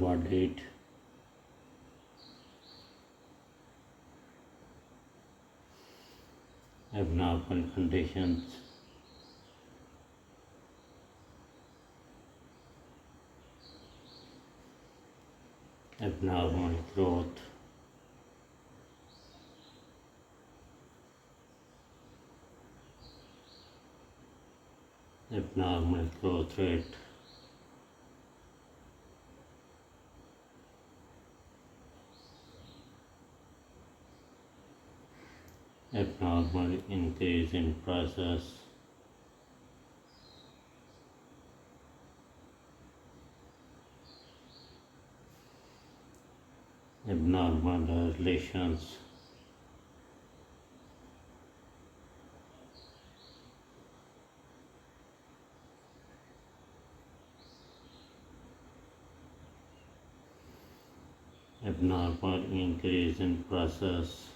subordinate, abnormal conditions, abnormal growth, abnormal growth rate, abnormal increase in process, abnormal relations, abnormal increase in process,